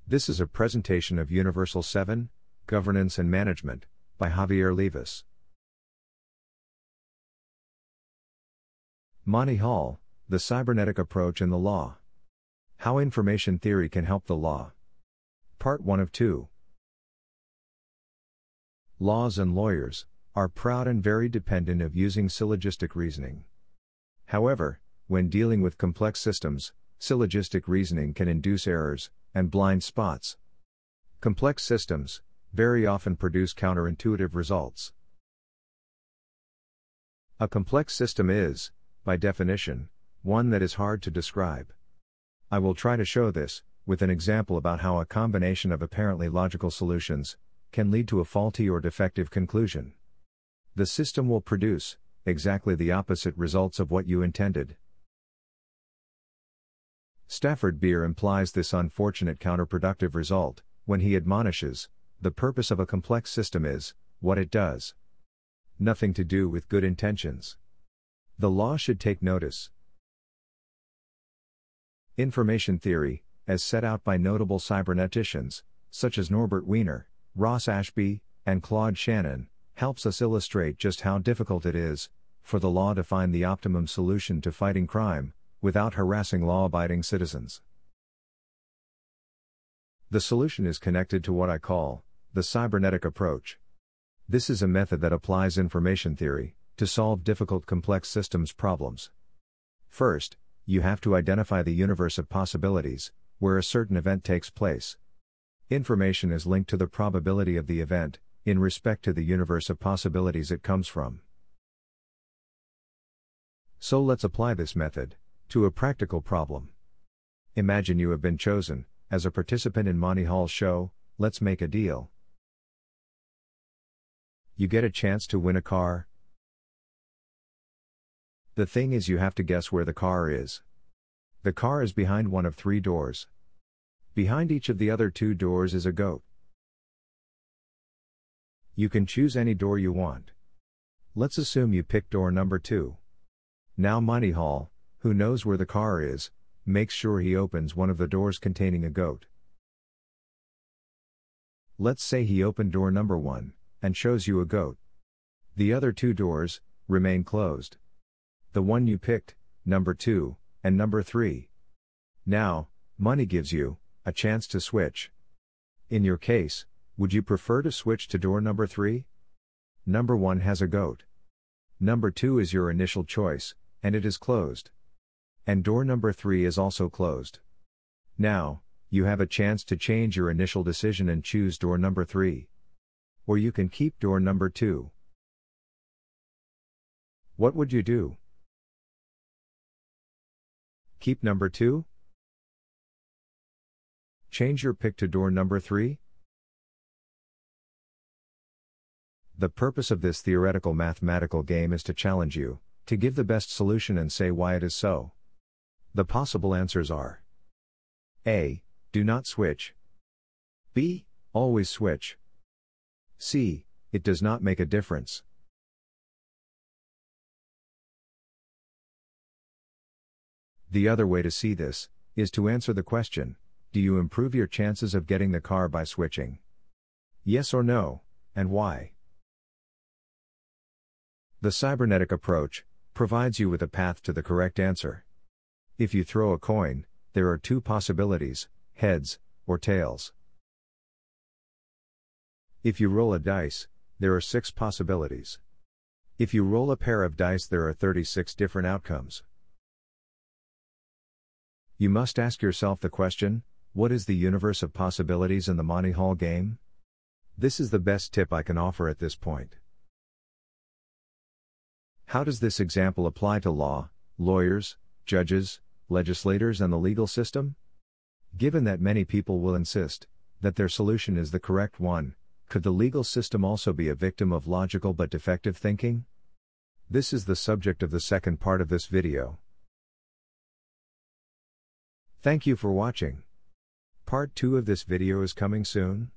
This is a presentation of Universal 7, Governance and Management, by Javier Levis. Monty Hall, the Cybernetic Approach in the Law. How Information Theory Can Help the Law. Part 1 of 2. Laws and lawyers are proud and very dependent of using syllogistic reasoning. However, when dealing with complex systems, syllogistic reasoning can induce errors and blind spots. Complex systems very often produce counterintuitive results. A complex system is, by definition, one that is hard to describe. I will try to show this with an example about how a combination of apparently logical solutions can lead to a faulty or defective conclusion. The system will produce exactly the opposite results of what you intended. Stafford Beer implies this unfortunate counterproductive result when he admonishes, the purpose of a complex system is what it does. Nothing to do with good intentions. The law should take notice. Information theory, as set out by notable cyberneticians, such as Norbert Wiener, Ross Ashby, and Claude Shannon, helps us illustrate just how difficult it is for the law to find the optimum solution to fighting crime, without harassing law-abiding citizens. The solution is connected to what I call the cybernetic approach. This is a method that applies information theory to solve difficult complex systems problems. First, you have to identify the universe of possibilities where a certain event takes place. Information is linked to the probability of the event in respect to the universe of possibilities it comes from. So let's apply this method to a practical problem. Imagine you have been chosen as a participant in Monty Hall's show, Let's Make a Deal. You get a chance to win a car. The thing is, you have to guess where the car is. The car is behind one of 3 doors. Behind each of the other 2 doors is a goat. You can choose any door you want. Let's assume you pick door number 2. Now Monty Hall, who knows where the car is, makes sure he opens one of the doors containing a goat. Let's say he opened door number 1, and shows you a goat. The other 2 doors remain closed. The one you picked, number 2, and number 3. Now, Monty gives you a chance to switch. In your case, would you prefer to switch to door number 3? Number 1 has a goat. Number 2 is your initial choice, and it is closed. And door number 3 is also closed. Now, you have a chance to change your initial decision and choose door number 3. Or you can keep door number 2. What would you do? Keep number 2? Change your pick to door number 3? The purpose of this theoretical mathematical game is to challenge you to give the best solution and say why it is so. The possible answers are: A. Do not switch. B. Always switch. C. It does not make a difference. The other way to see this is to answer the question: do you improve your chances of getting the car by switching? Yes or no, and why? The cybernetic approach provides you with a path to the correct answer. If you throw a coin, there are 2 possibilities, heads or tails. If you roll a dice, there are 6 possibilities. If you roll a pair of dice, there are 36 different outcomes. You must ask yourself the question: what is the universe of possibilities in the Monty Hall game? This is the best tip I can offer at this point. How does this example apply to law, lawyers, judges, legislators, and the legal system? Given that many people will insist that their solution is the correct one, could the legal system also be a victim of logical but defective thinking? This is the subject of the second part of this video. Thank you for watching. Part 2 of this video is coming soon.